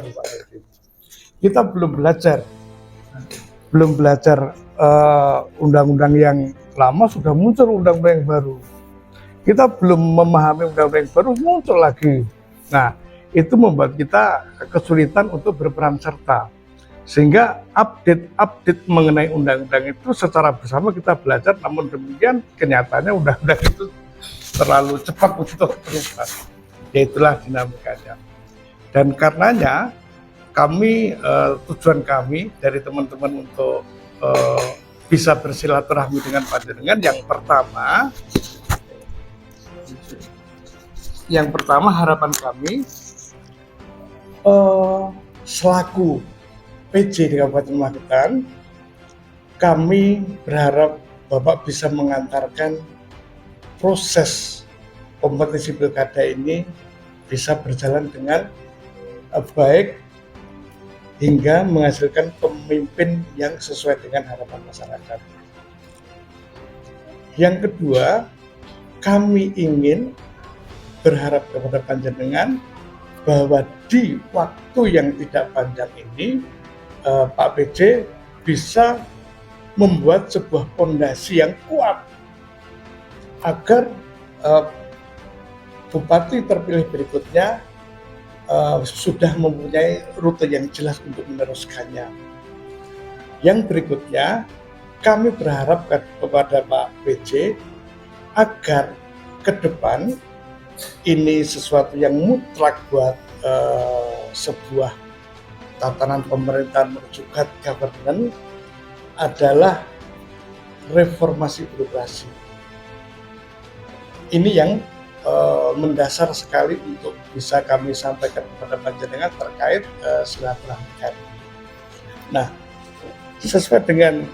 baru Pak Alvin. Kita belum belajar undang-undang yang lama, sudah muncul undang-undang yang baru. Kita belum memahami undang-undang yang baru, muncul lagi. Nah, itu membuat kita kesulitan untuk berperan serta. Sehingga update mengenai undang-undang itu secara bersama kita belajar, namun demikian kenyataannya undang-undang itu terlalu cepat untuk berubah. Ya itulah dinamikanya. Dan karenanya kami, tujuan kami dari teman-teman untuk bisa bersilaturahmi dengan panjenengan, yang pertama harapan kami selaku PJ di Kabupaten Magetan, kami berharap Bapak bisa mengantarkan proses kompetisi pilkada ini bisa berjalan dengan baik hingga menghasilkan pemimpin yang sesuai dengan harapan masyarakat. Yang kedua, kami ingin berharap kepada panjenengan bahwa di waktu yang tidak panjang ini Pak PJ bisa membuat sebuah fondasi yang kuat agar bupati terpilih berikutnya sudah mempunyai rute yang jelas untuk meneruskannya. Yang berikutnya, kami berharap kepada Pak PJ agar ke depan ini sesuatu yang mutlak buat sebuah tatanan pemerintahan menuju good governance adalah reformasi birokrasi. Ini yang mendasar sekali untuk bisa kami sampaikan kepada panjenengan terkait silaturahmi kami. Nah, sesuai dengan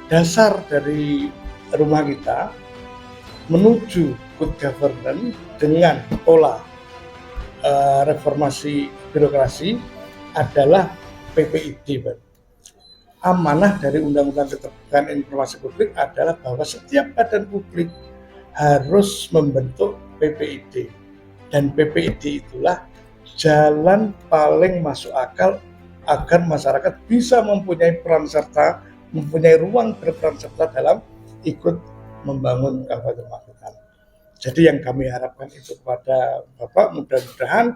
dasar dari rumah kita menuju good governance dengan pola reformasi birokrasi adalah PPID. Amanah dari Undang-Undang Keterbukaan Informasi Publik adalah bahwa setiap badan publik harus membentuk PPID, dan PPID itulah jalan paling masuk akal agar masyarakat bisa mempunyai peran serta, mempunyai ruang berperan serta dalam ikut membangun Kabupaten Magetan. Jadi yang kami harapkan itu kepada Bapak, mudah-mudahan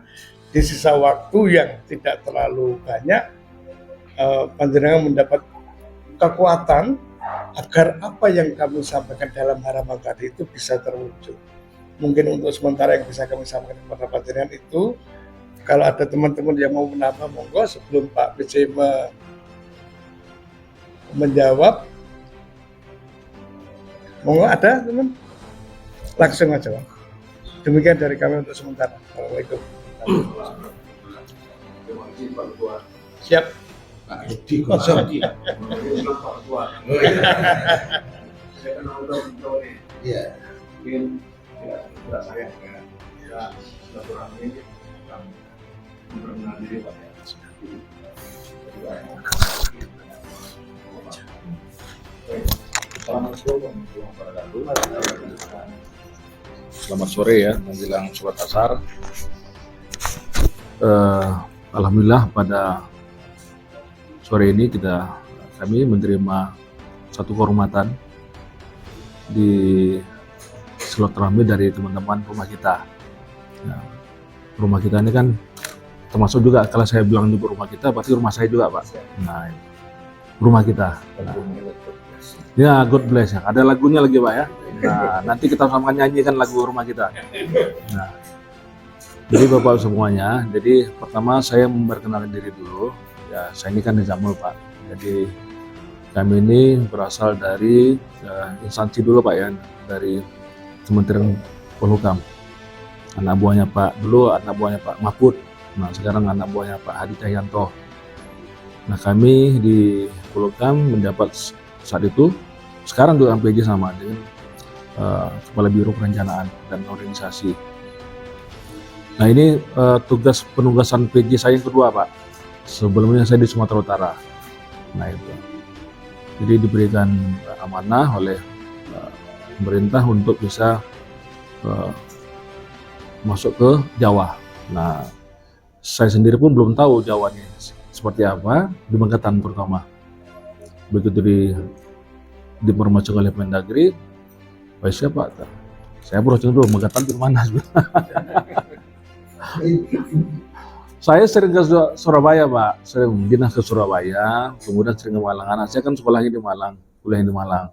di sisa waktu yang tidak terlalu banyak panjenengan mendapat kekuatan agar apa yang kami sampaikan dalam harapan tadi itu bisa terwujud. Mungkin untuk sementara yang bisa kami sampaikan kepada panjenengan itu. Kalau ada teman-teman yang mau menambah, monggo sebelum Pak PJ menjawab. Monggo ada teman? Langsung aja Pak. Demikian dari kami untuk sementara. Assalamualaikum. Terima kasih Pak Ketua. Siap. Pak Edi Kosong. Pak Ketua. Saya kenal betul nih. Iya. Mungkin tidak saya ya. Ya, silaturahmi tentang memperkenalkan diri Pak. Selamat sore ya, menjelang sholat asar. Alhamdulillah pada sore ini kami menerima satu kehormatan di silaturahmi dari teman-teman rumah kita. Nah, rumah kita ini kan termasuk juga, kalau saya bilang di rumah kita, berarti rumah saya juga Pak. Nah, rumah kita. Nah, ya, God bless ya. Ada lagunya lagi Pak ya. Nah, nanti kita sama nyanyikan lagu rumah kita. Nah, jadi Bapak semuanya, jadi pertama saya memperkenalkan diri dulu. Ya, saya ini kan Nizamul Pak. Jadi kami ini berasal dari instansi dulu Pak ya, dari Kementerian Polhukam. Anak buahnya Pak Mahfud. Nah, sekarang anak buahnya Pak Hadi Cahyanto. Nah, kami di Polhukam mendapat saat itu, sekarang juga PJ sama dengan Kepala Biro Perencanaan dan Organisasi. Nah, ini tugas penugasan PJ saya yang kedua Pak. Sebelumnya saya di Sumatera Utara. Nah itu. Jadi diberikan amanah oleh pemerintah untuk bisa masuk ke Jawa. Nah, saya sendiri pun belum tahu jawabannya seperti apa di Magetan pertama. Begitu diinformasikan oleh Mendagri, Pak siapa? Saya browsing dulu Magetan di mana. Saya sering ke Surabaya, Pak. Sering dinas ke Surabaya, kemudian sering ke Malang. Anak saya kan sekolahnya di Malang, kuliahnya di Malang.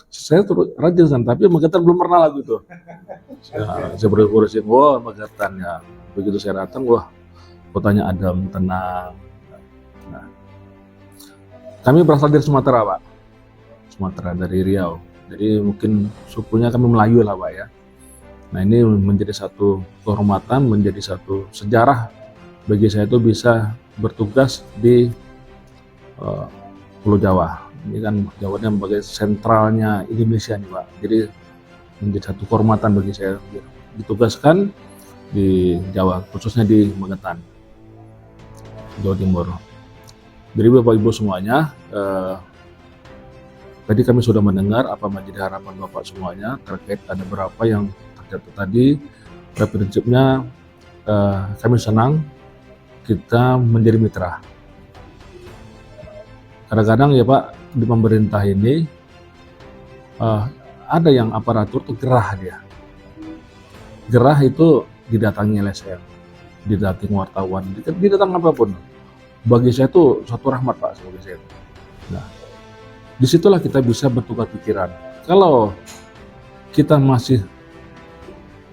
Saya terus rajin kan, tapi Magetan belum pernah lagu itu. Saya berurusin, wah Magetan ya. Begitu saya datang, wah kotanya adem, tenang. Nah, kami berasal dari Sumatera, Pak. Sumatera, dari Riau. Jadi mungkin sukunya kami Melayu lah, Pak ya. Nah, ini menjadi satu kehormatan, menjadi satu sejarah bagi saya itu bisa bertugas di Pulau Jawa. Ini kan Jawanya sebagai sentralnya Indonesia nih, Pak. Jadi menjadi satu kehormatan bagi saya ditugaskan di Jawa, khususnya di Magetan, Jawa Timur. Jadi Bapak Ibu semuanya, tadi kami sudah mendengar apa menjadi harapan Bapak semuanya terkait ada berapa yang tercatat tadi. Pada prinsipnya kami senang kita menjadi mitra. Kadang-kadang ya Pak, di pemerintah ini ada yang aparatur itu gerah dia. Gerah itu didatangi LSM, didatangi wartawan, didatangi apapun. Bagi saya itu satu rahmat Pak, sebagai saya. Nah, disitulah kita bisa bertukar pikiran. Kalau kita masih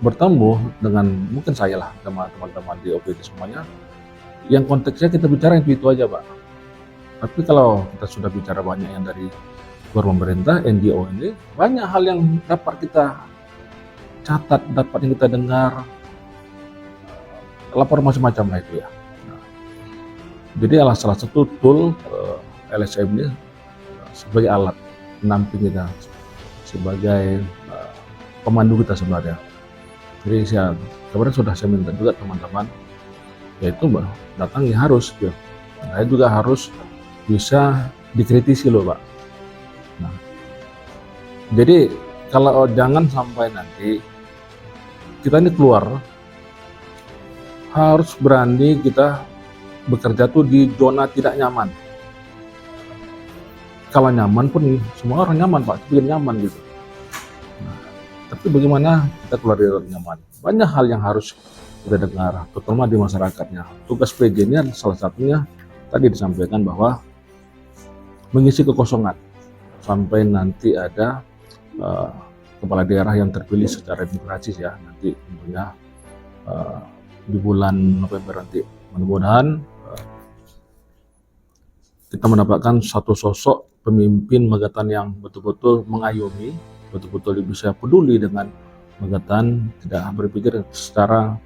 bertemu dengan mungkin saya lah sama teman-teman di OPD semuanya, yang konteksnya kita bicara yang itu aja Pak. Tapi kalau kita sudah bicara banyak yang dari luar pemerintah, NGO ini, banyak hal yang dapat kita catat, dapat yang kita dengar, lapor macam-macam lah itu ya. Nah, jadi salah satu tool LSM ini sebagai alat penamping kita, sebagai pemandu kita sebenarnya. Jadi kemarin sudah saya minta juga teman-teman, yaitu datangi harus, ya. Saya juga harus bisa dikritisi loh Pak. Nah, jadi kalau jangan sampai nanti kita ini keluar, harus berani kita bekerja tuh di zona tidak nyaman. Kalau nyaman pun semua orang nyaman Pak, bikin nyaman gitu. Nah, tapi bagaimana kita keluar dari zona nyaman? Banyak hal yang harus kita dengar, terutama di masyarakatnya. Tugas PJ ini salah satunya tadi disampaikan bahwa mengisi kekosongan sampai nanti ada kepala daerah yang terpilih secara demokratis ya, nanti tentunya di bulan November nanti. Mudah-mudahan kita mendapatkan satu sosok pemimpin Magetan yang betul-betul mengayomi, betul-betul bisa peduli dengan Magetan, tidak berpikir secara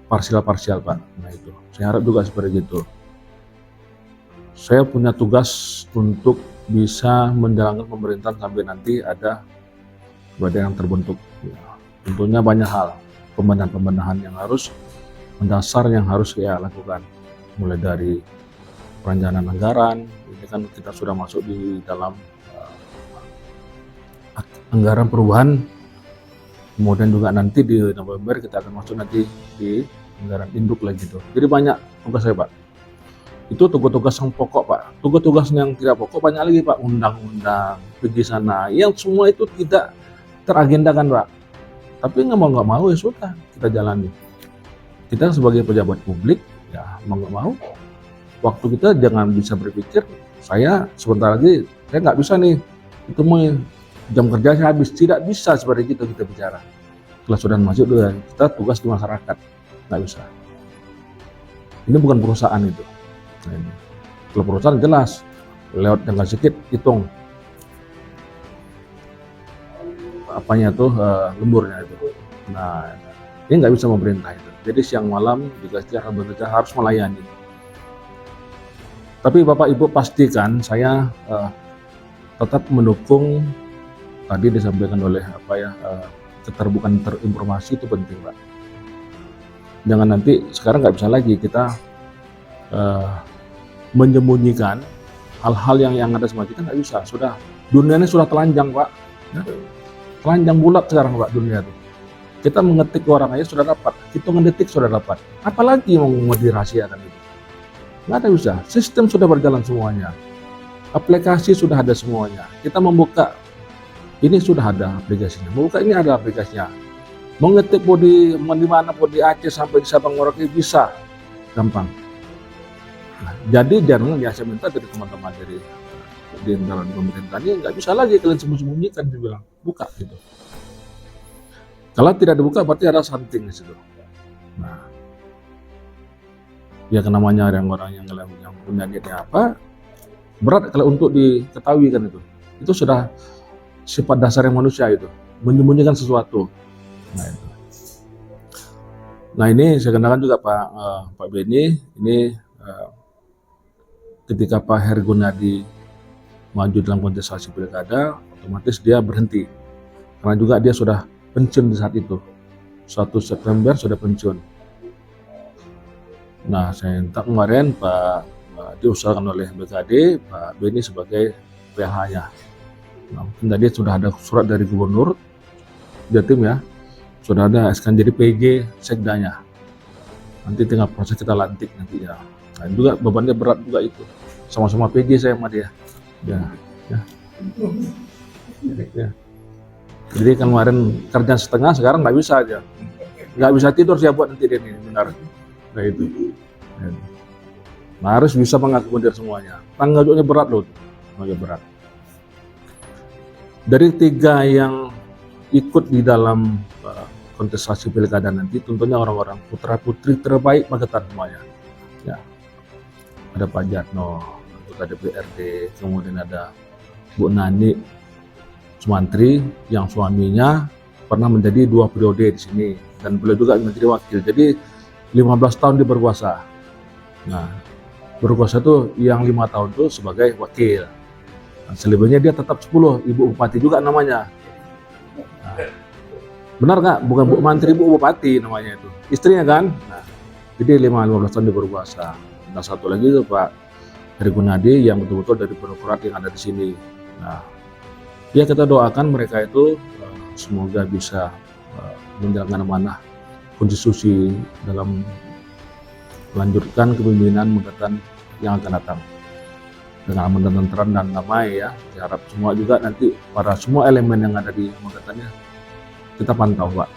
parsial-parsial Pak. Nah itu, saya harap juga seperti itu. Saya punya tugas untuk bisa menjalankan pemerintahan sampai nanti ada badan yang terbentuk. Ya, tentunya banyak hal, pembenahan-pembenahan yang harus mendasar yang harus saya lakukan. Mulai dari perencanaan anggaran, ini kan kita sudah masuk di dalam anggaran perubahan. Kemudian juga nanti di November kita akan masuk nanti di anggaran induk lagi tuh. Jadi banyak tugas saya Pak. Itu tugas-tugas yang pokok Pak. Tugas-tugas yang tidak pokok banyak lagi Pak. Undang-undang, pergi sana. Yang semua itu tidak teragendakan Pak. Tapi nggak mau ya sudah kita jalani. Kita sebagai pejabat publik ya mau nggak mau. Waktu kita jangan bisa berpikir saya sebentar lagi saya nggak bisa nih. Itu mau jam kerja saya habis. Tidak bisa seperti itu kita bicara. Kalau sudah masuk dulu kita tugas di masyarakat. Nggak bisa. Ini bukan perusahaan itu. Nah, ini. Kalau perusahaan jelas, lewat jangka sedikit hitung apanya tuh lemburnya itu. Nah, ini nggak bisa memerintah itu. Jadi siang malam juga secara bekerja harus melayani. Tapi Bapak Ibu pastikan saya tetap mendukung tadi disampaikan oleh keterbukaan informasi itu penting Pak. Jangan nanti sekarang nggak bisa lagi kita menyembunyikan hal-hal yang ada sama kita, nggak bisa. Sudah dunia ini sudah telanjang Pak, ya, telanjang bulat sekarang Pak dunia itu. Kita mengetik orang aja sudah dapat. hitungan detik sudah dapat. Apalagi mau dirahasiakan itu? Nggak ada bisa. Sistem sudah berjalan semuanya. Aplikasi sudah ada semuanya. Kita membuka, ini sudah ada aplikasinya. Membuka ini ada aplikasinya. Mau ngetik mau di mana pun di Aceh sampai di Sabang Merauke bisa. Gampang. Nah, jadi jangan ya saya minta dari teman-teman dari di dalam pemerintahan ini nggak bisa lagi kalian sembunyikan, dia bilang buka gitu. Kalau tidak dibuka berarti ada something di situ. Nah, ya namanya orang yang punya niatnya apa, berat kalau untuk diketahui kan itu. Itu sudah sifat dasar yang manusia itu, menyembunyikan sesuatu. Nah ini saya kenalkan juga Pak Beni, ini ketika Pak Heru Gunardi maju dalam kontestasi pilkada, otomatis dia berhenti. Karena juga dia sudah pensiun di saat itu. 1 September sudah pensiun. Nah, saya minta kemarin diusulkan oleh BKD, Pak Beni sebagai PH-nya. Nah, mungkin tadi sudah ada surat dari Gubernur Jatim ya, sudah ada SK jadi PJ Sekdanya. Nanti tinggal proses kita lantik nanti ya. Nah, juga bebannya berat juga itu. Sama-sama PJ saya sama dia. Ya. Jadi kemarin kerja setengah, sekarang nggak bisa aja. Nggak bisa tidur saya buat nanti dia ini, benar. Nah itu. Nah, harus bisa mengakomodir semuanya. Tanggung jawabnya berat loh. Berat. Dari 3 yang ikut di dalam kontestasi pilkada nanti, tentunya orang-orang putra-putri terbaik Magetan semuanya. Ya. Ada Pak Jatno, anggota DPRD, kemudian ada Bu Nani Sumantri yang suaminya pernah menjadi 2 periode di sini dan beliau juga menjadi wakil. Jadi 15 tahun dia berkuasa. Nah, berkuasa itu yang 5 tahun itu sebagai wakil. Nah, selebihnya dia tetap 10, Ibu Bupati juga namanya. Nah, benar nggak? Bukan Bu Mantri, Bu Bupati namanya itu. Istrinya kan? Nah, jadi 15 tahun dia berkuasa. Nah, satu lagi itu Pak Heru Gunardi yang betul-betul dari birokrat yang ada di sini. Nah, ya kita doakan mereka itu semoga bisa menjalankan amanah konstitusi dalam melanjutkan kepemimpinan Magetan yang akan datang dengan aman dan tentram dan damai ya. Saya harap semua juga nanti para semua elemen yang ada di Magetannya kita pantau Pak.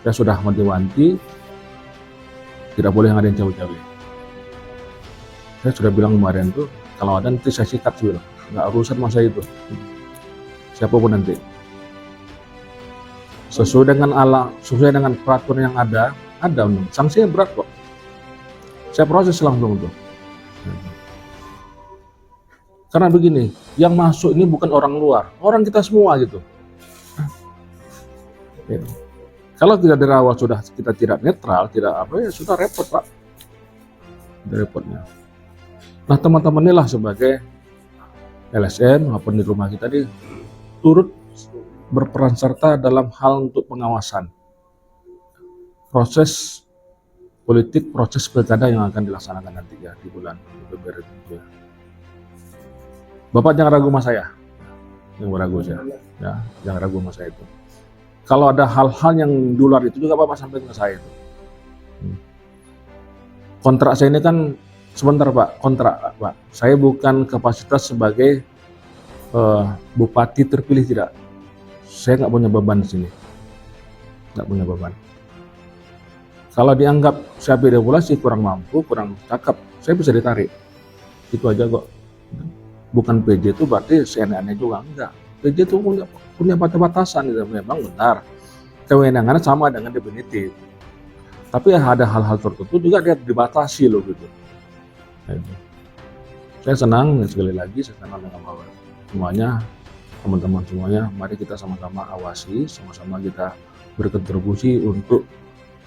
Saya sudah wanti-wanti tidak boleh ada yang cawe-cawe. Saya sudah bilang kemarin tuh kalau ada nanti saya sikat sih, nggak urusan masa itu. Siapapun nanti. Sesuai dengan peraturan yang ada sanksinya berat kok. Saya proses langsung tuh. Karena begini, yang masuk ini bukan orang luar, orang kita semua gitu. Kalau tidak dari awal sudah kita tidak netral, tidak apa ya sudah repot Pak. Sudah repotnya. Nah teman-teman inilah sebagai LSN maupun di rumah kita ini turut berperan serta dalam hal untuk pengawasan proses politik, proses pilkada yang akan dilaksanakan nanti ya di bulan November itu ya. Bapak jangan ragu sama saya, jangan ragu saya, ya jangan ragu sama saya itu. Kalau ada hal-hal yang di luar itu juga Bapak sampaikan ke saya itu. Kontrak saya ini kan sebentar Pak, kontrak Pak. Saya bukan kapasitas sebagai bupati terpilih tidak. Saya nggak punya beban di sini, nggak punya beban. Kalau dianggap saya beda regulasi kurang mampu, kurang cakep, saya bisa ditarik. Itu aja kok. Bukan PJ itu berarti CNN juga enggak. PJ itu punya batasan gitu. Memang benar. Kewenangannya sama dengan definitif. Tapi ada hal-hal tertentu juga dia dibatasi loh gitu. Saya senang sekali lagi saya senang dengan bahwa semuanya teman-teman semuanya, mari kita sama-sama awasi, sama-sama kita berkontribusi untuk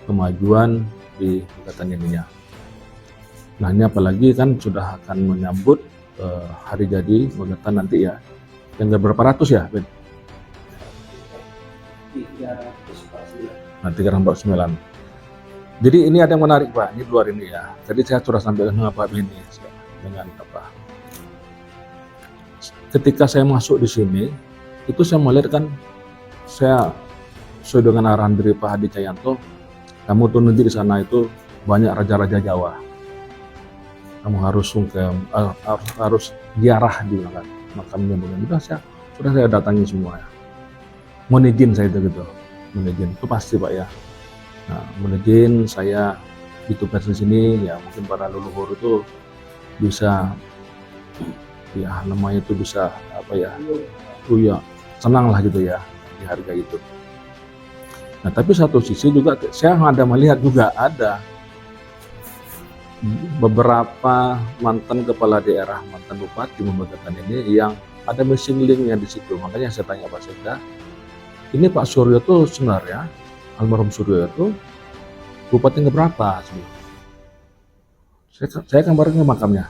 kemajuan di Magetan ini. Nah ini apalagi kan sudah akan menyambut hari jadi Magetan nanti ya, yang berapa ratus ya Ben? 349. Jadi ini ada yang menarik Pak, ini luar ini ya. Tadi saya sudah sampaikan dengan Pak Beni dengan apa? Ketika saya masuk di sini, itu saya melihat kan, saya sesuai dengan arahan dari Pak Hadi Cahyanto, kamu tuh nanti di sana itu banyak raja-raja Jawa. Kamu harus sungkem, harus ziarah di belakang makamnya. Sudah saya datangi semua ya. Mohon izin saya itu gitu. Mohon izin itu pasti Pak ya. Nah, mohon izin saya ditugas di sini ya, mungkin para leluhur itu bisa ya namanya itu bisa apa ya, ya senang lah gitu ya di harga itu. Nah tapi satu sisi juga saya ada melihat juga ada beberapa mantan kepala daerah, mantan bupati Pamekasan ini yang ada missing linknya di situ. Makanya saya tanya Pak Sekda, ini Pak Suryo tuh sebenarnya, almarhum Suryo itu bupati keberapa sebenarnya? Saya kemarin ke makamnya.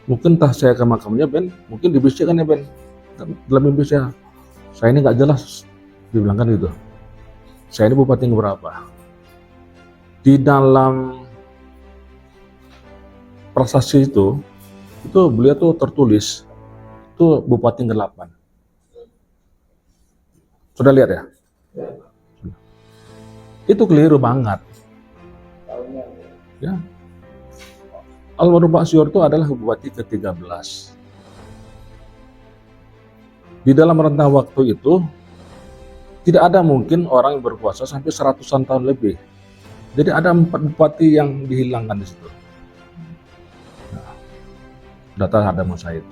Mungkin entah saya ke makamnya Ben, mungkin dibisikkan ya Ben, dalam mimpi saya ini nggak jelas, dibilang kan gitu. Saya ini bupati keberapa? Di dalam prasasti itu beliau tuh tertulis itu bupati ke-8. Sudah lihat ya? Itu keliru banget. Ya. Almarhum Pak Suryo itu adalah bupati ke-13. Di dalam rentang waktu itu tidak ada mungkin orang yang berkuasa sampai 100-an tahun lebih. Jadi ada 4 bupati yang dihilangkan di situ. Nah, data ada Mas Said.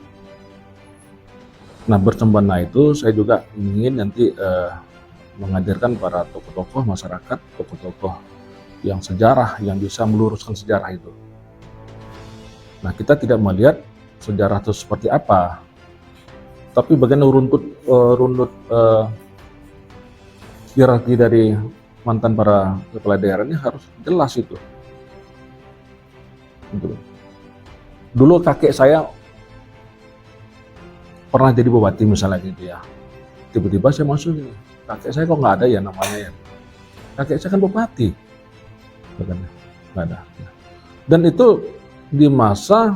Nah bersempena itu saya juga ingin nanti mengajarkan para tokoh-tokoh masyarakat, tokoh-tokoh yang sejarah, yang bisa meluruskan sejarah itu. Nah kita tidak melihat sejarah itu seperti apa, tapi bagaimana runut hierarki dari mantan para kepala daerah ini harus jelas itu. Dulu kakek saya pernah jadi bupati misalnya gitu ya, tiba-tiba saya masuk ini, kakek saya kok nggak ada ya namanya ya, kakek saya kan bupati, nggak ada. Dan itu di masa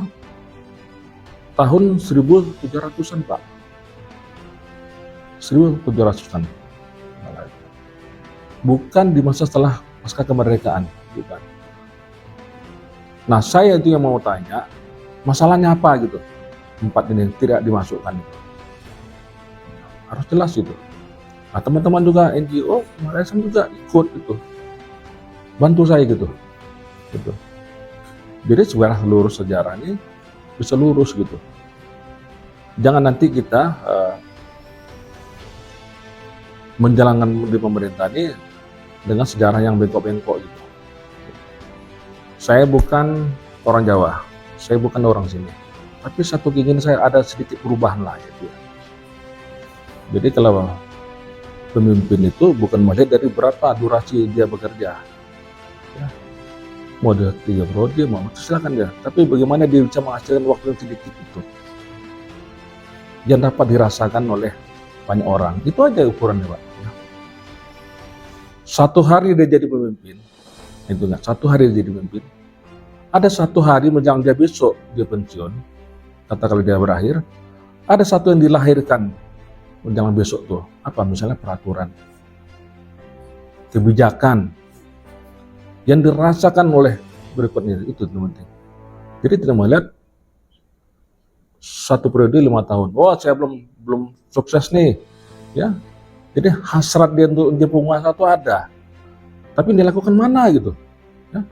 tahun 1700-an Pak, 1700-an, bukan di masa setelah pasca kemerdekaan, bukan. Nah saya itu yang mau tanya, masalahnya apa gitu? 4 ini tidak dimasukkan itu. Harus jelas itu. Nah teman-teman juga NGO, mereka juga ikut itu, bantu saya gitu. Jadi sebenarnya lurus sejarah ini bisa lurus gitu. Jangan nanti kita menjalankan di pemerintah ini dengan sejarah yang bengkok-bengkok gitu. Saya bukan orang Jawa, saya bukan orang sini. Tapi satu ingin saya ada sedikit perubahan lah gitu ya. Jadi kalau pemimpin itu bukan melihat dari berapa durasi dia bekerja. Ya. Mau dia 3 periode, mau silakan dia. Tapi bagaimana dia bisa menghasilkan waktu yang sedikit itu, yang dapat dirasakan oleh banyak orang. Itu aja ukurannya Pak. Ya. 1 hari dia jadi pemimpin, itu enggak, 1 hari dia jadi pemimpin. Ada 1 hari menjelang dia besok dia pensiun, katakanlah dia berakhir, ada 1 yang dilahirkan menjelang besok tuh, apa misalnya peraturan, kebijakan yang dirasakan oleh berikutnya, itu penting. Jadi tidak melihat 1 periode 5 tahun, oh saya belum sukses nih, ya. Jadi hasrat dia untuk menjadi penguasa itu ada, tapi dilakukan mana gitu, ya.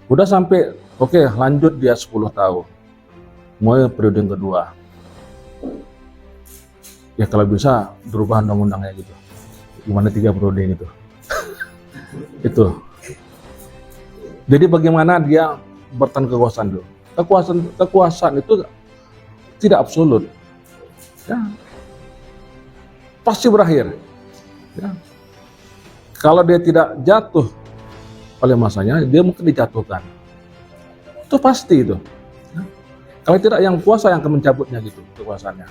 Udah sampai, oke, lanjut dia 10 tahun, mau periode yang kedua, ya kalau bisa berubah undang-undangnya gitu, gimana 3 periode gitu. Itu. Jadi bagaimana dia bertahan kekuasaan dulu. Kekuasaan itu tidak absolut, ya. Pasti berakhir, ya. Kalau dia tidak jatuh oleh masanya, dia mungkin dijatuhkan. Itu pasti itu. Ya. Kalau tidak, yang kuasa yang akan mencabutnya gitu kekuasaannya.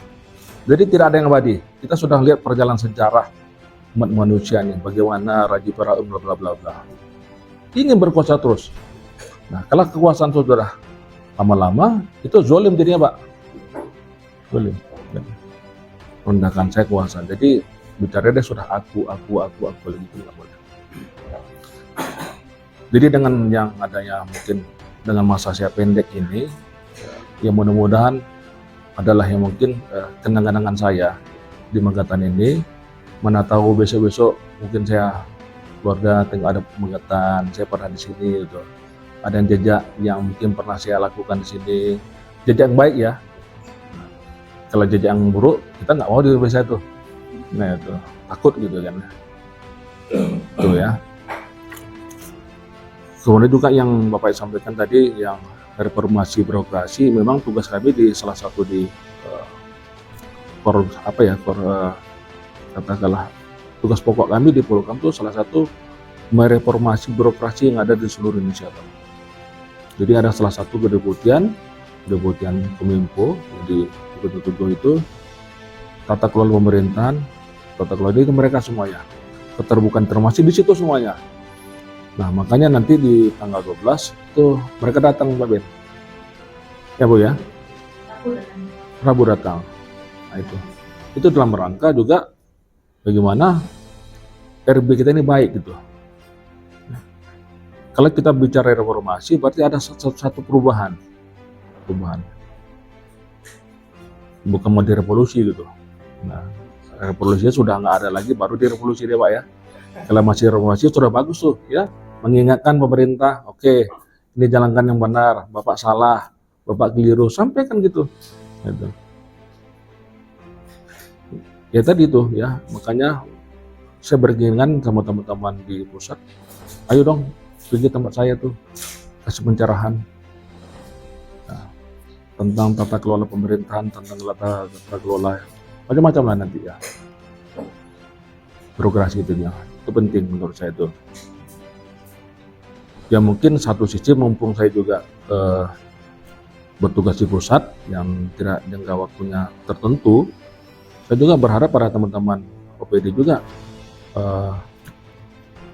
Jadi tidak ada yang abadi. Kita sudah lihat perjalanan sejarah umat manusia ini, bagaimana Raja Firaun bla bla bla bla. Ingin berkuasa terus. Nah, kalau kekuasaan itu sudah lama-lama, itu zolim jadinya Pak. Zolim. Rendahkan saya kuasa. Jadi bicara dia sudah aku gitu nggak boleh. Jadi dengan yang adanya mungkin dengan masa saya pendek ini, ya mudah-mudahan adalah yang mungkin kenang-kenangan saya di Magetan ini. Mana tahu besok-besok mungkin saya keluarga tengok ada Magetan, saya pernah di sini gitu. Ada yang jejak yang mungkin pernah saya lakukan di sini, jejak yang baik ya. Kalau jejak yang buruk kita nggak mau di desa itu. Nah itu takut gitu kan. Itu ya. Kemudian juga yang Bapak sampaikan tadi yang reformasi birokrasi, memang tugas kami di salah satu di katakanlah tugas pokok kami di Polhukam itu salah satu mereformasi birokrasi yang ada di seluruh Indonesia. Jadi ada salah satu kedeputian Kominfo di kedua itu tata kelola pemerintahan, tata kelola itu mereka semuanya, keterbukaan termasuk di situ semuanya. Nah makanya nanti di tanggal 12 itu mereka datang Pak Ben, ya Bu ya, Rabu datang. Nah itu dalam rangka juga bagaimana RB kita ini baik gitu. Kalau kita bicara reformasi berarti ada satu perubahan, bukan mau direvolusi gitu. Nah revolusinya sudah nggak ada lagi, baru direvolusi deh Pak ya. Kalau masih reformasi sudah bagus tuh ya, mengingatkan pemerintah, oke, ini jalankan yang benar, Bapak salah, Bapak keliru, sampaikan gitu. Ya tadi tuh ya, makanya saya berkeinginan sama teman-teman di pusat, ayo dong pergi tempat saya tuh, kasih pencerahan tentang tata kelola pemerintahan, tentang tata kelola macam-macam lah nanti ya. Birokrasi itu penting menurut saya itu. Ya mungkin satu sisi mumpung saya juga bertugas di pusat yang tidak jangka waktunya tertentu, saya juga berharap para teman-teman OPD juga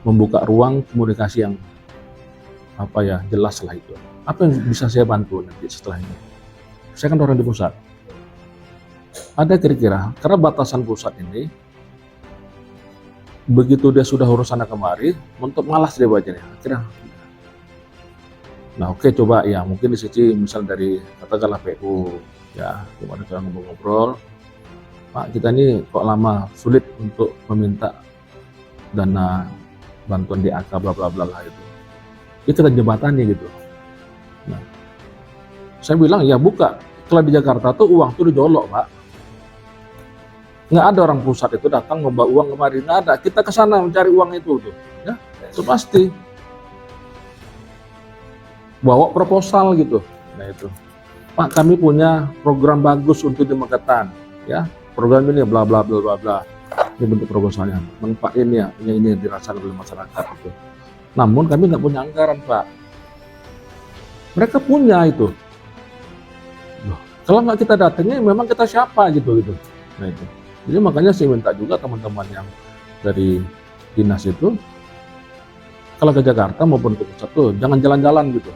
membuka ruang komunikasi yang jelas lah itu. Apa yang bisa saya bantu nanti setelah ini? Saya kan orang di pusat. Ada kira-kira, karena batasan pusat ini, begitu dia sudah urusan kemari, untuk malas dia bacanya. Akhirnya, nah oke, coba ya mungkin di sisi misal dari katakanlah PU, ya kemarin kita ngobrol, Pak kita ini kok lama sulit untuk meminta dana bantuan DAK bla bla bla lah itu. Itu kita jembatannya gitu. Nah, saya bilang ya buka. Kalau di Jakarta tuh uang tuh dijolok Pak. Nggak ada orang pusat itu datang membawa uang kemari, nggak ada. Kita ke sana mencari uang itu tuh, ya itu pasti. Bawa proposal gitu. Nah itu, Pak kami punya program bagus untuk di Magetan, ya program ini bla bla bla bla bla. Ini bentuk proposalnya. Manfaat ini ya, ini dirasakan oleh masyarakat itu. Namun kami nggak punya anggaran Pak. Mereka punya itu. Loh, kalau nggak kita datangnya, memang kita siapa gitu. Nah itu. Jadi makanya saya minta juga teman-teman yang dari dinas itu, kalau ke Jakarta maupun ke pusat tuh jangan jalan-jalan gitu.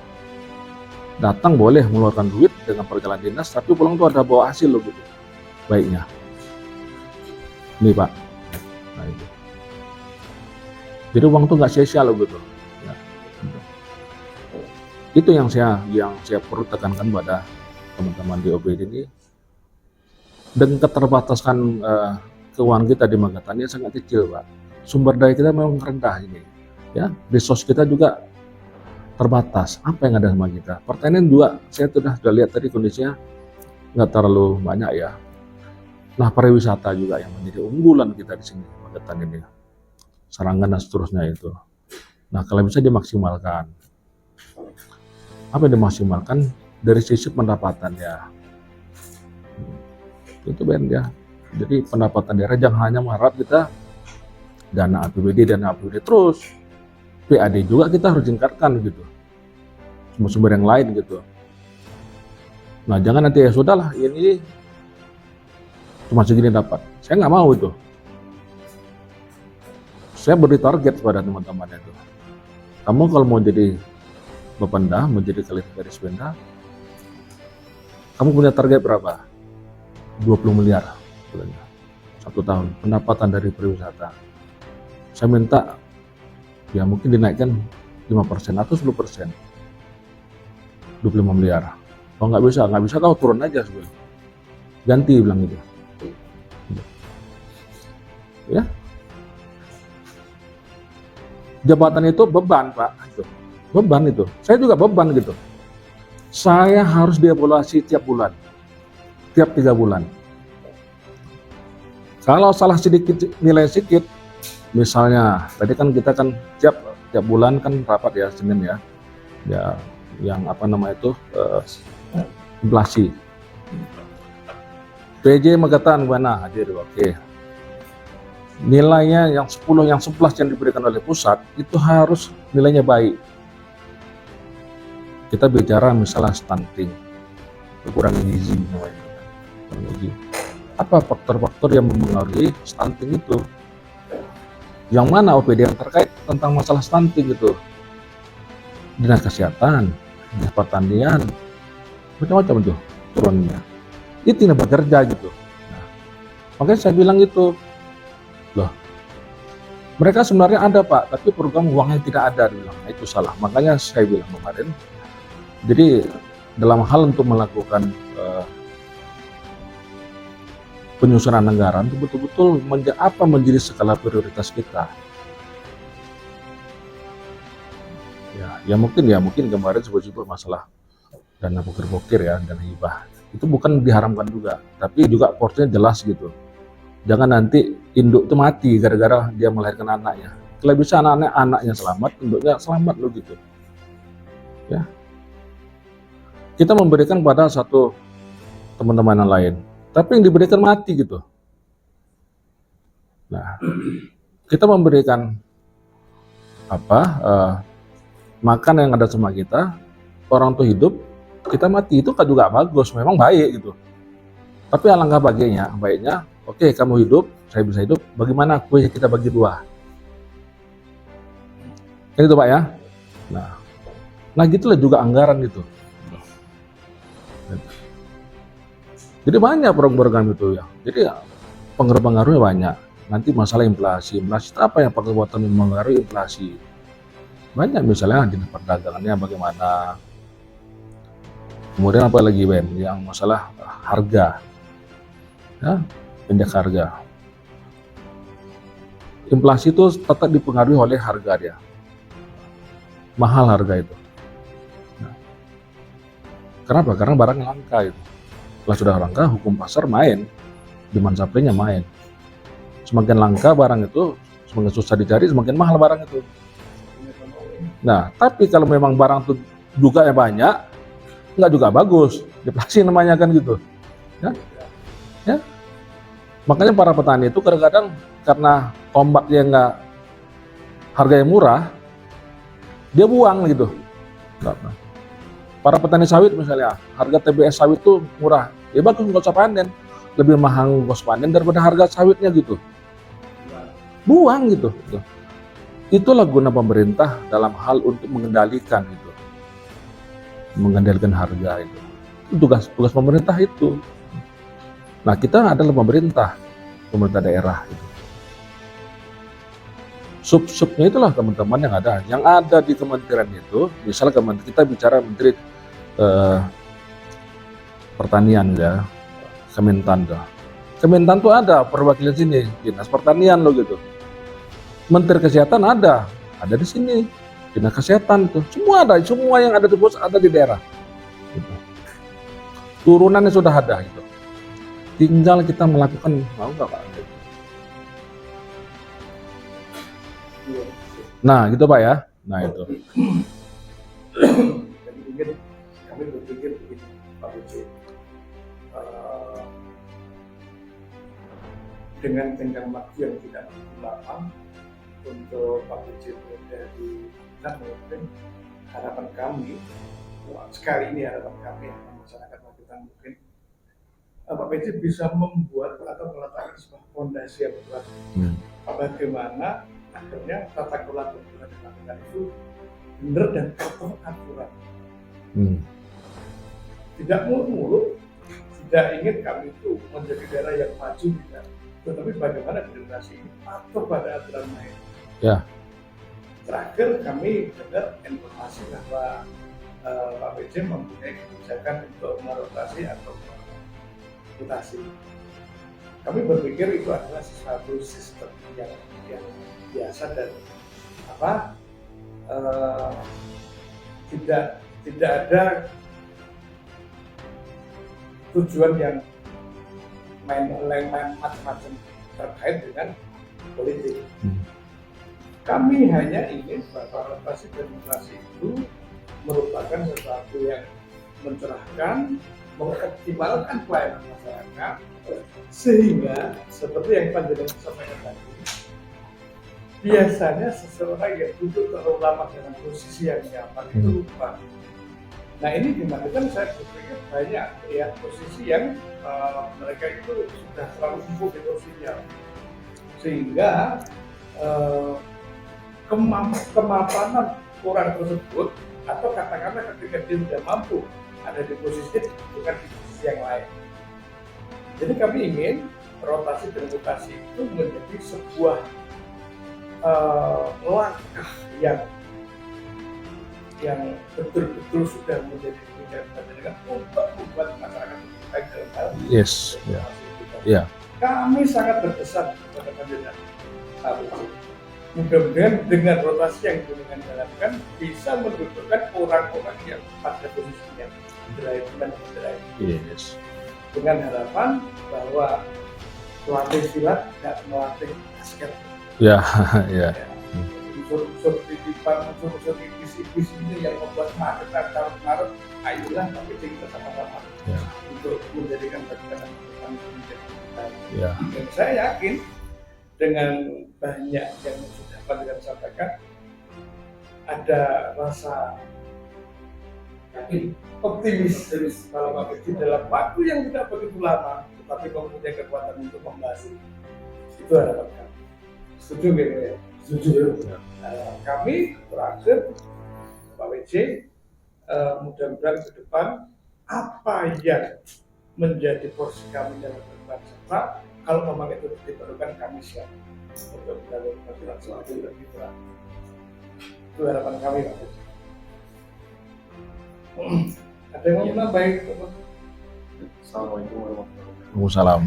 Datang boleh mengeluarkan duit dengan perjalanan dinas, tapi pulang tuh ada bawa hasil loh gitu. Baiknya. Nih Pak. Nah itu. Jadi uang tuh nggak sia-sia loh gitu. Ya, gitu. Itu yang saya perlu tekankan pada teman-teman di OPD ini. Dan keterbatasan keuangan kita di Magetan ini sangat kecil Pak. Sumber daya kita memang rendah ini. Ya, resource kita juga terbatas. Apa yang ada sama kita? Pertanian juga saya sudah lihat tadi kondisinya nggak terlalu banyak ya. Nah pariwisata juga yang menjadi unggulan kita di sini Magetan ini. Sarangan dan seterusnya itu. Nah kalau bisa dimaksimalkan. Apa yang dimaksimalkan? Dari sisi pendapatan ya. Itu Ben ya. Jadi pendapatan daerah jangan hanya mengharap kita dana APBD terus. PAD juga kita harus tingkatkan gitu. Sumber-sumber yang lain gitu. Nah jangan nanti ya sudahlah ini cuma segini dapat. Saya nggak mau itu. Saya beri target pada teman-teman itu. Kamu kalau mau jadi Bapenda, mau jadi Kalidagaris Penda, kamu punya target berapa? 20 miliar satu tahun pendapatan dari pariwisata. Saya minta ya mungkin dinaikkan 5% atau 10%, 25 miliar. Oh nggak bisa kau turun aja sebenarnya. Ganti bilang gitu. Ya. Jabatan itu beban Pak, itu. Beban itu. Saya juga beban gitu. Saya harus dievaluasi tiap bulan, tiap 3 bulan. Kalau salah sedikit, nilai sedikit, misalnya tadi kan kita kan tiap bulan kan rapat ya Senin ya, yang apa nama itu inflasi. PJ Megatan mana hadir, oke. Nilainya yang 10, yang 11 yang diberikan oleh pusat itu harus nilainya baik. Kita bicara misalnya stunting, kekurangan gizi, apa faktor-faktor yang mempengaruhi stunting itu? Yang mana OPD yang terkait tentang masalah stunting itu? Dinas Kesehatan, Dinas Pertanian, macam-macam itu turunnya. Itu tidak bekerja gitu. Nah, makanya saya bilang gitu, loh, mereka sebenarnya ada Pak, tapi program uangnya tidak ada, dibilang. Nah, itu salah. Makanya saya bilang kemarin, jadi dalam hal untuk melakukan penyusunan anggaran itu betul-betul apa menjadi skala prioritas kita. Ya mungkin kemarin sebut-sebut masalah dana bokir-bokir ya, dana hibah. Itu bukan diharamkan juga, tapi juga porsinya jelas gitu. Jangan nanti induk itu mati gara-gara dia melahirkan anaknya. Kalau bisa anaknya selamat, induknya selamat loh gitu. Ya. Kita memberikan pada satu teman-teman yang lain, tapi yang diberikan mati gitu. Nah, kita memberikan makan yang ada sama kita, orang tuh hidup, kita mati, itu kan juga bagus, memang baik gitu. Tapi alangkah baiknya, oke, kamu hidup, saya bisa hidup, bagaimana kue kita bagi 2? Kan itu Pak ya. Nah gitulah juga anggaran itu. Jadi banyak program itu ya. Jadi pengaruh-pengaruhnya banyak. Nanti masalah inflasi itu apa yang kekuatan mempengaruhi inflasi? Banyak, misalnya di perdagangannya bagaimana. Kemudian apa lagi Ben? Yang masalah harga, ya, indeks harga. Inflasi itu tetap dipengaruhi oleh harga dia. Mahal harga itu. Nah, kenapa? Karena barang langka itu. Kalau sudah langka, hukum pasar main, demand supply-nya main. Semakin langka barang itu, semakin susah dicari, semakin mahal barang itu. Nah, tapi kalau memang barang itu juga banyak, nggak juga bagus, deflasi namanya kan gitu. Ya. Makanya para petani itu kadang-kadang karena tombaknya nggak, harganya murah, dia buang gitu. Para petani sawit misalnya, harga TBS sawit itu murah, ya bagus nggak usah panen, lebih mahal nggak usah panen daripada harga sawitnya gitu. Buang gitu. Itulah guna pemerintah dalam hal untuk mengendalikan itu, mengendalikan harga itu. Itu tugas pemerintah itu. Nah kita adalah pemerintah daerah itu. Sub-subnya itulah teman-teman yang ada di kementerian itu. Misalnya kita bicara Menteri Pertanian ya, Kementan tuh ada perwakilan sini, Dinas Pertanian loh gitu. Menteri Kesehatan ada di sini, Dinas Kesehatan tuh, semua yang ada di pusat ada di daerah. Gitu. Turunannya sudah ada gitu. Tinggal kita melakukan, mau nggak Pak? Nah gitu Pak ya, nah itu. Kami berpikir begini Pak Uci, dengan tenggang waktu yang tidak lama untuk Pak Uci menjadi mungkin harapan kami, sekali ini harapan kami masyarakat Magetan mungkin Pak PJ bisa membuat atau meletakkan sebuah fondasi yang kuat. Bagaimana akhirnya tata kelola pembangunan di Magetan itu benar dan akurat. Tidak muluk-muluk, tidak ingin kami itu menjadi daerah yang maju, tidak. Tetapi bagaimana generasi ini patuh pada aturan main. Ya. terakhir kami dengar informasi bahwa Pak PJ mempunyai kebijakan untuk merotasi atau mutasi. Kami berpikir itu adalah sesuatu sistem yang biasa dan tidak ada tujuan yang main macam-macam terkait dengan politik. Kami hanya ingin bahwa rotasi dan mutasi itu merupakan sesuatu yang mencerahkan, mengoptimalkan pelayanan masyarakat, sehingga seperti yang panjenengan sampaikan tadi, biasanya seseorang yang duduk terlalu lama dengan posisi yang nyaman itu lupa. Nah ini dimaksudkan saya berpikir banyak ya posisi yang mereka itu sudah terlalu empuk di posisinya, sehingga kemapanan orang tersebut atau katakanlah ketika dia tidak mampu ada di posisi bukan di posisi yang lain. Jadi kami ingin rotasi dan mutasi itu menjadi sebuah langkah yang betul-betul sudah menjadi kebijakan untuk membuat masyarakat lebih baik dalam hal Yes, ya. Kami sangat berpesan kepada panjenengan. Mudah-mudahan dengan rotasi yang dengan jalankan bisa mendudukkan orang-orang yang pada posisinya drive dan drive. Yes. Dengan harapan bahwa pelatih silat tidak melatih basket. Ya, ya. Unsur-unsur titipan, unsur-unsur ibis-ibis ini yang membuat market ayolah tapi kita sama-sama untuk menjadikan bagaimana menjadi kita. Ya. Dan saya yakin dengan banyak yang sudah panjenengan sampaikan ada rasa yakin optimis kalau Pak Kecil dalam waktu yang tidak begitu lama tetapi mempunyai kekuatan untuk membahas itu harapan kami. Setuju nggak ya? Setuju. Kami terakhir Pak WJ mudah-mudahan ke depan apa yang menjadi porsi kami dalam berperan serta kalau memang itu diperlukan kami siap untuk melakukan sesuatu yang lebih berat. Itu harapan kami Pak WJ. Ada yang mau menambahin? Assalamualaikum warahmatullahi wabarakatuh. Waalaikumsalam.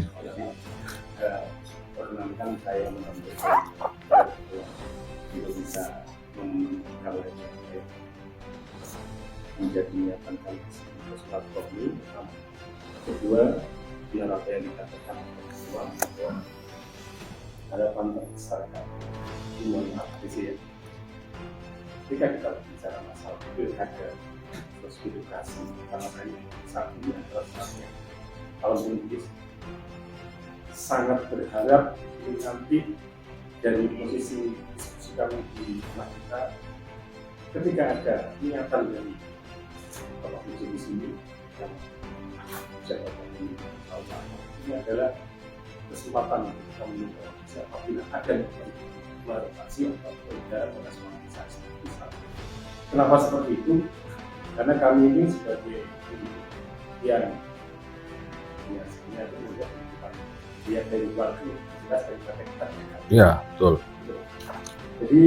Perkenankan saya menyampaikan bisa mengkaji menjadi niatan kami platform ini. Kedua, benar apa yang dikatakan semua bahwa harapan terbesar kami mohon maaf di sini. Ketika kita bicara masalah pilkada terus edukasi, karena saya saat ini adalah saatnya tahun politik, sangat berharap ini nanti dari posisi diskusi kami di tempat kita, ketika ada niatan dari Bapak PJ di sini yang jabatan ini adalah kesempatan untuk kita menunjukkan apabila ada klarifikasi atau perbedaan pada soalisasi. Kenapa seperti itu? Karena kami ini sebagai yang biasanya kemudian lihat dari keluarga, jelas daripada kita. Ya, betul. Jadi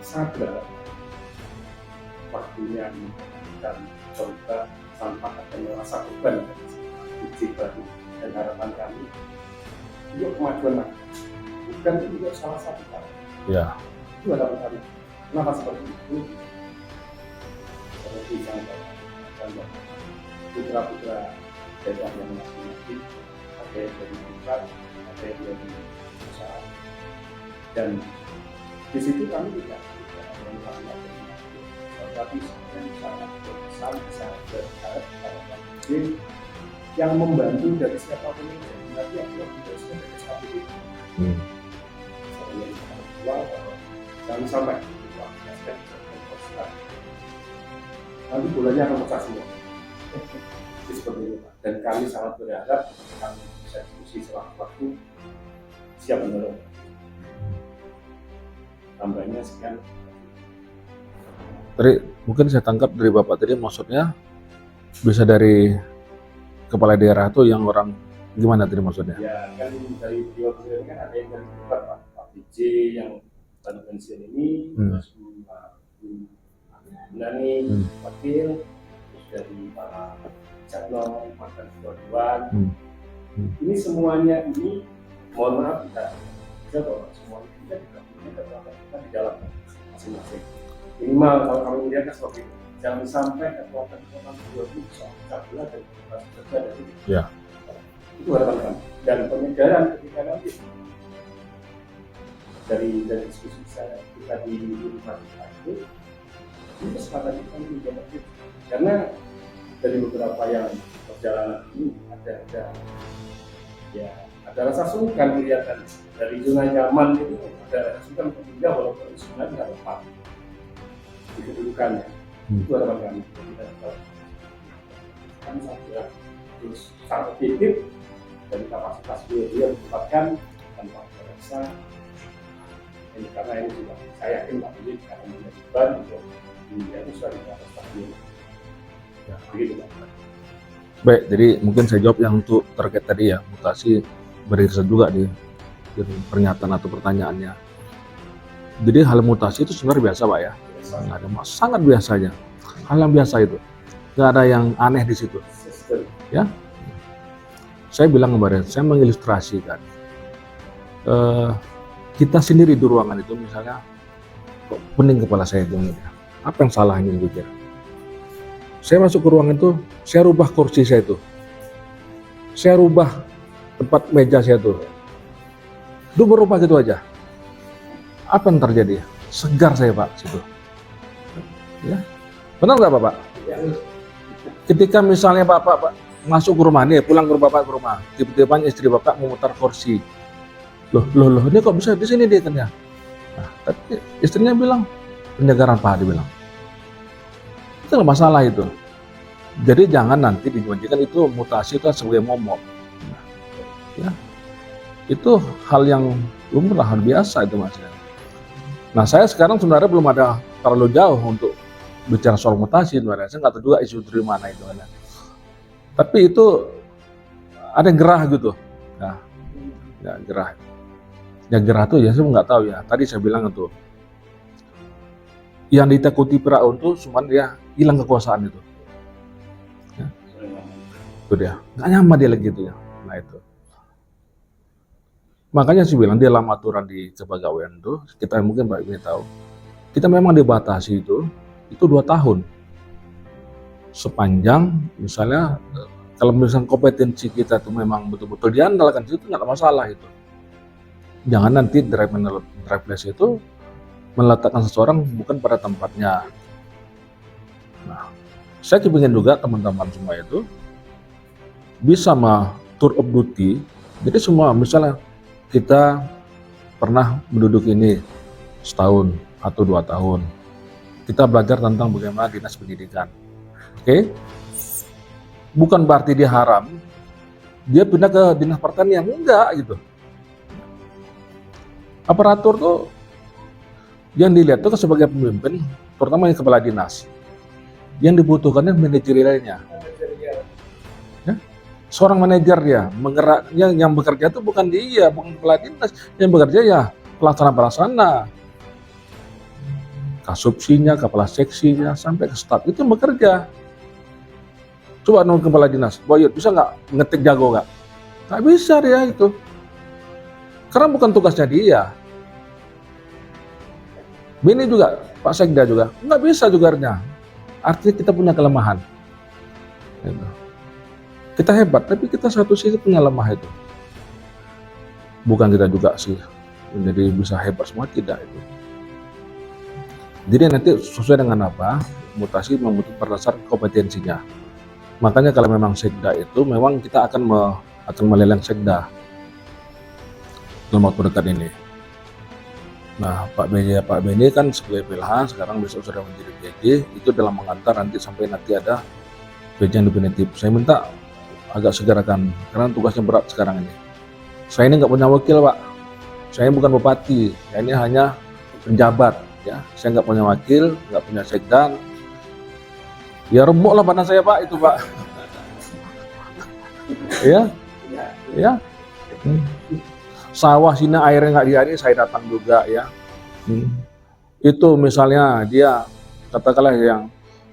sangat berat waktunya dan coba tanpa ada merasa beban dari baru dan harapan kami untuk kemajuan bukan itu salah satu hal. Ya. Itu harapan kami. Kenapa seperti itu? Seperti yang putra-putra daerah yang masing-masing ada yang dari pusat, ada yang dari usaha, dan di situ kami tidak melakukan tapi yang sangat besar sangat berharap kepada PJ yang membantu dari siapapun yang jadi nanti yang juga dari siapapun itu. Saya yang uang jangan sampai uang aspek nanti bulannya akan pecah semua. Seperti itu Pak. Dan kami sangat berharap kami bisa diskusi selama waktu siap menolong. Tambahnya sekian. Tadi mungkin saya tangkap dari Bapak tadi maksudnya bisa dari kepala daerah itu yang orang gimana tadi maksudnya? Ya kan dari beliau kan ada yang dari Pak PJ yang baru pensiun ini terus menani wakil terus dari para calon mantan ketua ini semuanya ini mohon maaf kita bahwa semuanya kita juga punya kekuatan kita di dalam masing-masing. Minimal kalau kami melihatnya seperti itu, jangan sampai kekuatan dua itu cabula dan kerja dari itu harapan kami. Dan penyegaran ketika nanti dari diskusi kita di rumah kita itu kesempatan kita juga penting karena dari beberapa yang perjalanan ini ada rasa sungkan kelihatan dari zona nyaman itu ada rasa sungkan pindah walaupun sebenarnya tidak tepat di kedudukannya. Itu harapan kami kita kan saya terus sangat objektif dari kapasitas beliau ditempatkan tanpa terasa ini karena ini juga saya yakin Pak Billy akan menjadi beban untuk menjadi suatu kapasitas beliau. Begitu Pak. Baik, jadi mungkin saya jawab yang untuk terkait tadi ya, mutasi beriringan juga di pernyataan atau pertanyaannya. Jadi hal mutasi itu sebenarnya biasa Pak ya, nggak ada sangat biasanya, hal yang biasa itu, nggak ada yang aneh di situ. Ya, saya bilang kemarin, saya mengilustrasikan kita sendiri di ruangan itu misalnya, kok pening kepala saya itu, apa yang salah ini gitu ya. Saya masuk ke ruangan itu, saya rubah kursi saya itu, saya rubah tempat meja saya itu, itu berubah gitu aja. Apa yang terjadi? Segar saya Pak situ. Ya, benar nggak Bapak? Ketika misalnya Bapak masuk ke rumah nih, pulang ke Bapak ke rumah, tiba-tiba istri Bapak memutar kursi, loh, ini kok bisa di sini dia tanya. Nah, tapi istrinya bilang penyegaran Pak, dia bilang. Itu nggak masalah itu. Jadi jangan nanti dijanjikan itu mutasi itu sebagai momok. Ya, itu hal yang lumrah, hal biasa itu Mas. Nah saya sekarang sebenarnya belum ada terlalu jauh untuk bicara soal mutasi sebenarnya. Saya nggak tahu juga isu dari mana itu. Tapi itu ada yang gerah gitu. Nah, ya gerah. Ya gerah tuh ya saya nggak tahu ya. Tadi saya bilang itu. Yang ditakuti Firaun itu cuma dia hilang kekuasaan itu. Ya. Itu dia. Nggak nyaman dia lagi gitu ya. Nah itu. Makanya saya bilang di dalam aturan di kepegawaian itu, kita mungkin Pak Ibu tahu, kita memang dibatasi itu 2 tahun. Sepanjang misalnya kalau misalnya kompetensi kita itu memang betul-betul diandalkan, itu nggak ada masalah itu. Jangan nanti driveless itu meletakkan seseorang bukan pada tempatnya. Nah, saya ingin juga teman-teman semua itu bisa tour of duty. Jadi semua misalnya kita pernah menduduk ini setahun atau 2 tahun, kita belajar tentang bagaimana dinas pendidikan. Oke? Bukan berarti dia haram, dia pindah ke dinas pertanian, enggak gitu. Aparatur tuh yang dilihat tuh sebagai pemimpin, terutama yang kepala dinas, yang dibutuhkannya manajerialnya. Ya? Seorang manajer ya, yang bekerja itu bukan dia, bukan kepala dinas, yang bekerja ya pelaksana, kasubsinya, kepala seksinya, sampai ke staf itu bekerja. Coba nunggu kepala dinas, Boyut bisa nggak ngetik jago nggak? Nggak bisa dia itu, karena bukan tugasnya dia. Ini juga Pak Sekda juga nggak bisa juga artinya kita punya kelemahan. Kita hebat, tapi kita satu sisi punya lemah itu. Bukan kita juga sih menjadi bisa hebat semua, tidak itu. Jadi nanti sesuai dengan apa mutasi membutuhkan berdasarkan kompetensinya. Makanya kalau memang Sekda itu memang kita akan melelang Sekda dalam waktu dekat ini. Nah Pak BJ kan sebagai PLH sekarang besok sudah menjadi PJ, itu dalam mengantar nanti sampai nanti ada PJ yang definitif. Saya minta agak segerakan karena tugasnya berat sekarang ini. Saya ini nggak punya wakil Pak, saya bukan bupati, saya ini hanya penjabat ya. Saya nggak punya wakil, nggak punya sekdan. Ya remuk lah badan saya Pak itu Pak. Ya. Sawah sini airnya nggak diari, saya datang juga ya. Itu misalnya dia katakanlah yang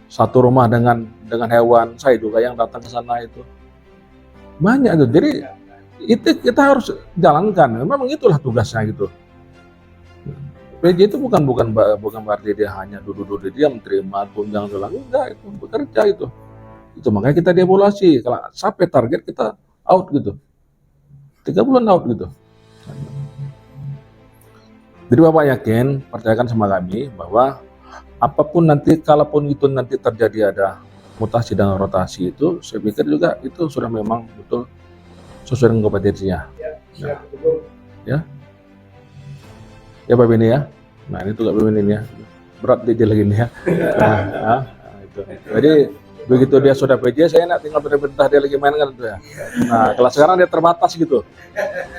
satu rumah dengan hewan, saya juga yang datang ke sana itu banyak itu. Jadi itu kita harus jalankan. Memang itulah tugasnya gitu. PJ itu bukan berarti dia hanya duduk-duduk dia menerima tunjangan dolar, enggak, itu bekerja itu. Itu makanya kita dievaluasi. Kalau sampai target kita out gitu. 3 bulan out gitu. Jadi Bapak yakin, percayakan sama kami bahwa apapun nanti, kalaupun itu nanti terjadi ada mutasi dan rotasi itu, saya pikir juga itu sudah memang betul sesuai dengan kompetensinya. Siap, betul. Ya Pak Beni ya. Nah ini juga Pak Beni ini ya. Berat dia lagi nih ya. Nah, itu. Jadi begitu dia sudah PJ, saya enak tinggal perintah dia lagi main kan itu ya. Nah kalau sekarang dia terbatas gitu.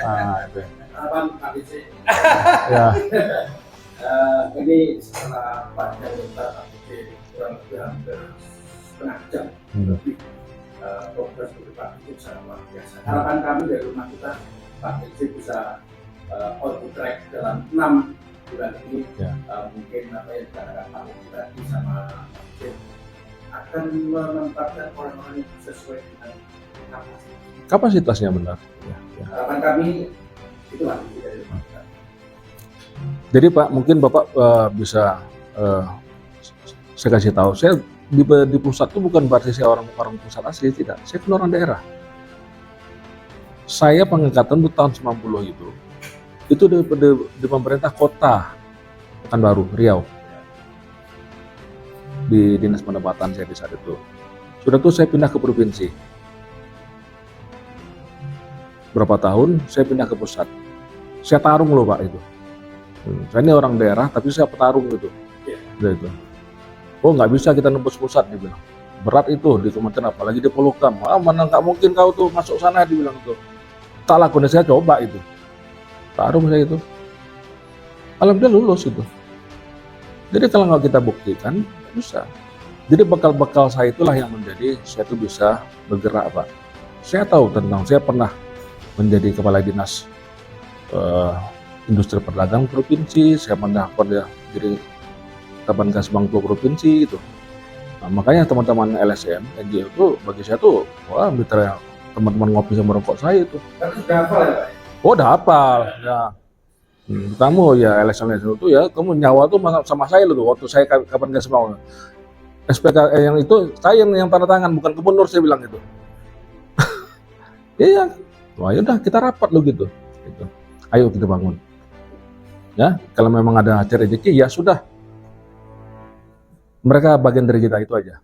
Nah itu. Harapan Pak DC. Ya. Ini setelah panjang kita kurang lebih hampir setengah jam lebih progres dari Pak DC sangat luar biasa. Harapan kami dari rumah kita Pak DC bisa on the track dalam 6 bulan ini. Ya. Mungkin apa yang dikatakan Pak Budi tadi sama Pak DC akan menempatkan orang-orang yang sesuai dengan Kapasitasnya benar. Ya. harapan kami. Itulah dari rumah kita. Jadi Pak, mungkin Bapak bisa saya kasih tahu, saya di pusat itu bukan berarti saya orang pusat asli, tidak. Saya orang daerah. Saya pengangkatan di tahun 90 itu di pemerintah kota Pekanbaru, Riau, di dinas pendapatan saya di saat itu. Sudah tuh saya pindah ke provinsi. Berapa tahun saya pindah ke pusat. Saya tarung loh Pak itu. Saya ini orang daerah tapi saya petarung gitu. Gitu. Oh nggak bisa kita nembus pusat dibilang. Berat itu di kementerian apalagi di Polhukam. Mana nggak mungkin kau tuh masuk sana dibilang itu. Tak lakukan, saya coba itu. Tarung saya itu. Alhamdulillah lulus itu. Jadi kalau nggak kita buktikan nggak bisa. Jadi bekal-bekal saya itulah yang menjadi saya tuh bisa bergerak Pak. Saya tahu tentang, saya pernah menjadi kepala dinas industri perdagangan provinsi, saya pernah jadi Kabankas Bangko provinsi itu. Nah, makanya teman-teman LSM, NGO itu bagi saya tuh, wah mitra teman-teman ngopi sama rokok saya itu. Tapi sudah hafal ya Pak? Oh udah hafal, ya. Kamu ya LSM itu ya, kamu nyawa tuh sama saya loh waktu saya Kabankas Bangko. SPK yang itu saya yang tanda tangan, bukan gubernur, saya bilang itu. Iya, wah yaudah kita rapat loh gitu. Ayo kita bangun. Ya, kalau memang ada acara rezeki ya sudah. Mereka bagian dari kita itu aja.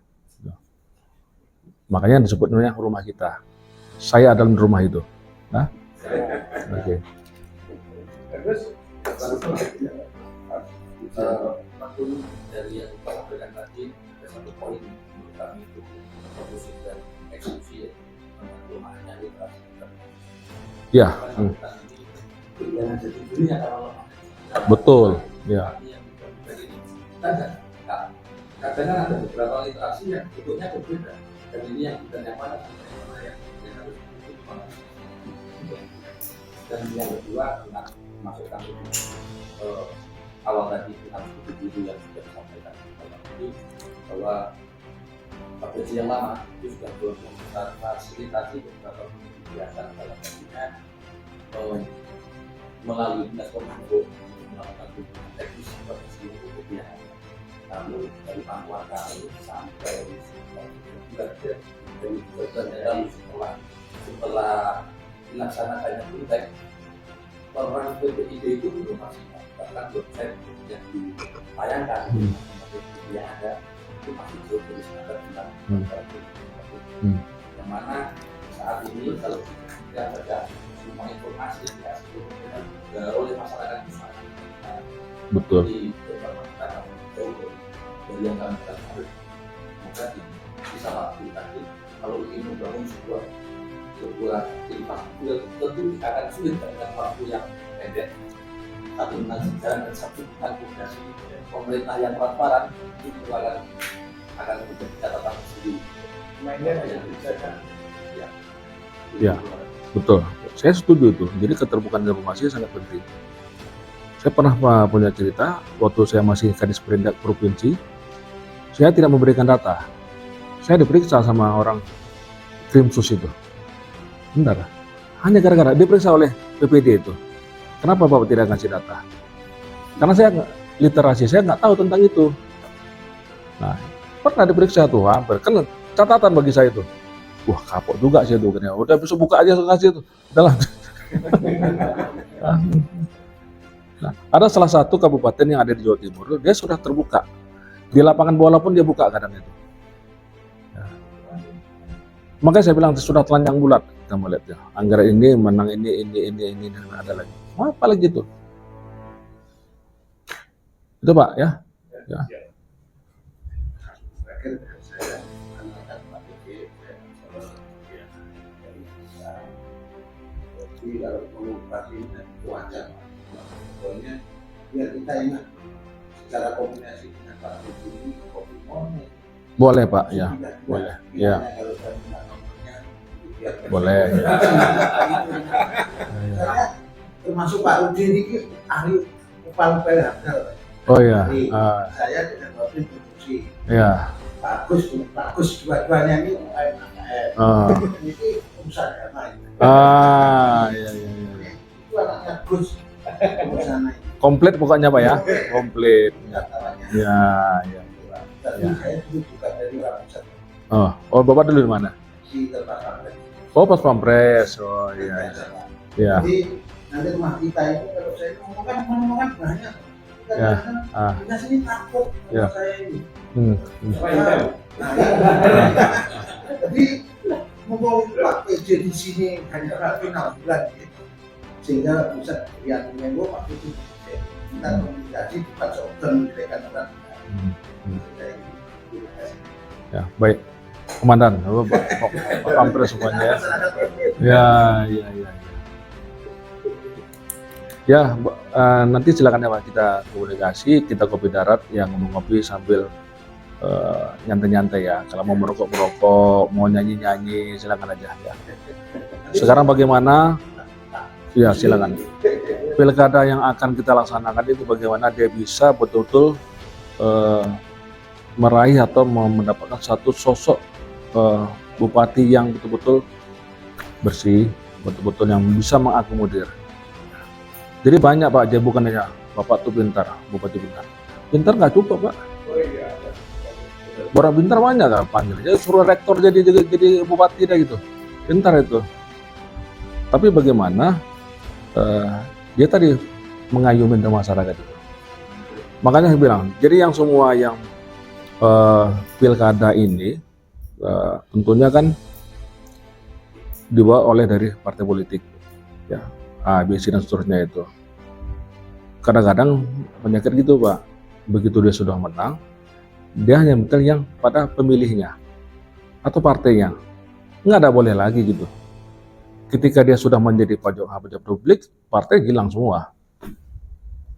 Makanya disebut namanya rumah kita. Saya dalam rumah itu. Nah, oke. Terus dari yang Pak sampaikan tadi ada satu poin menurut kami itu fokus dan eksekusi ya rumahnya literasi. Ya, Yang jadi dirinya kalau betul. Ya. Kadang ada beberapa literasi yang bentuknya berbeda dan ini yang bukan yang mana yang harus dan yang kedua tentang masukkan awal tadi tentang buku yang sudah disampaikan bahwa KPJ yang lama itu sudah memfasilitasi beberapa kegiatan dalam artinya melalui dinas kominfo melakukan hubungan teknis seperti seluruh kegiatan. Lalu dari Pambuan kami sampai dari lalu setelah dilaksanakannya Fintech, peran PPID itu belum maksimal, bahkan website yang ditayangkan yang ada itu masih belum dari standar tentang yang mana saat ini kalau tidak ada semua informasi ya oleh masyarakat di sana. Betul. Di dari yang kami lakukan, maka bisa lakukan. Kalau ingin membangun sebuah infrastruktur tentu akan sulit dengan waktu yang pendek. Satu tentang sejarah dan satu tentang koordinasi pemerintah yang transparan itu akan menjadi catatan sendiri. Mainnya yang bisa kan? Ya, betul. Saya setuju itu. Jadi keterbukaan informasi sangat penting. Saya pernah punya cerita waktu saya masih Kadis Perindak Provinsi, saya tidak memberikan data. Saya diperiksa sama orang Krimsus itu. Bentar, hanya gara-gara diperiksa oleh PPD itu. Kenapa Bapak tidak kasih data? Karena saya literasi, saya nggak tahu tentang itu. Nah, pernah diperiksa tuh, hampir. Kan catatan bagi saya itu. Wah, kapok juga sih itu. Udah besok buka aja kasih itu. Udahlah. Nah, ada salah satu kabupaten yang ada di Jawa Timur, dia sudah terbuka. Di lapangan bola pun dia buka kadang itu. Ya. Makanya saya bilang sudah telanjang bulat. Kita melihat ya. Anggaran ini menang ini dan ada lagi. Apa lagi itu? Itu Pak ya. Ya. Terakhir saya tanyakan Pak Diki, jadi kalau mengobati cuaca, pokoknya biar kita ingat secara kombinasi dengan Pak Diki ini kopi mone. Boleh Pak ya. Boleh. Ya. Kalau saya minta nomornya, biar Boleh. Ya. saya termasuk Pak Rudi ini ahli kepala PLH. Oh ya. Jadi, saya dengan Bapak produksi. Ya. Bagus dua-duanya ini UMKM. Ini usaha damai. Iya. Itu anaknya Gus. Usaha naik. Komplit pokoknya Pak ya. Komplit. Ya. Tapi saya dulu bukan dari orang pusat. Oh Bapak dulu di mana? Di tempat sampai. Oh Pas Pampres. Oh iya. Ya. Jadi nanti rumah kita itu kalau saya ngomongkan banyak. Ya. Kita sini takut Ya. saya ini. Jadi ngomong Pak PJ di sini hanya final bulan ya. Sehingga pusat yang menengok Pak PJ kita komunikasi bukan soal mereka orang. Ya, baik. Komandan, Pak Pampres semuanya ya. Ya. Ya, nanti silakan ya Pak, kita komunikasi, kita kopi darat yang ngopi sambil nyantai-nyantai ya. Kalau mau merokok, mau nyanyi-nyanyi, silakan aja ya. Sekarang bagaimana? Ya, silakan. Pilkada yang akan kita laksanakan itu bagaimana dia bisa betul-betul meraih atau mendapatkan satu sosok bupati yang betul-betul bersih, betul-betul yang bisa mengakomodir. Jadi banyak Pak, jadi bukan hanya Bapak tuh pintar, Bupati pintar. Pintar nggak cukup Pak. Orang pintar banyak kan panggil. Jadi suruh rektor jadi bupati dah gitu. Pintar itu. Tapi bagaimana dia tadi mengayumin ke masyarakat itu. Makanya saya bilang, jadi yang semua yang pilkada ini tentunya kan dibawa oleh dari partai politik, ya A, B, C dan seterusnya itu. Kadang-kadang penyakit gitu Pak, begitu dia sudah menang, dia hanya mikir yang pada pemilihnya atau partainya, nggak ada boleh lagi gitu. Ketika dia sudah menjadi pejabat publik, partai hilang semua.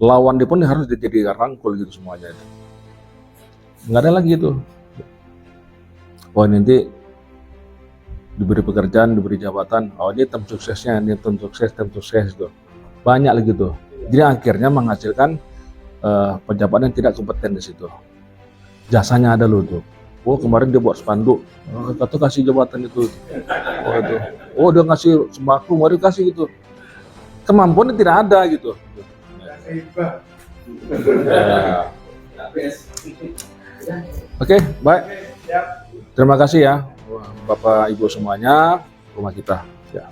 Lawan dia pun harus jadi rangkul gitu semuanya itu. Nggak ada lagi itu. Oh nanti diberi pekerjaan, diberi jabatan, oh ini tim suksesnya, ini tim sukses itu. Banyak lagi tuh. Jadi akhirnya menghasilkan pejabat yang tidak kompeten di situ. Jasanya ada loh tuh. Oh kemarin dia buat spanduk, kata kasih jabatan itu. Oh itu. Oh dia ngasih sembako, mari kasih gitu. Kemampuannya tidak ada gitu. Ya. Oke, baik. Terima kasih ya Bapak Ibu semuanya, rumah kita. Ya.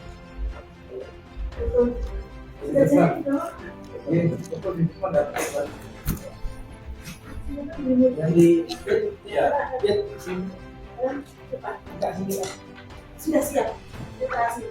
Sudah siap. Terima kasih.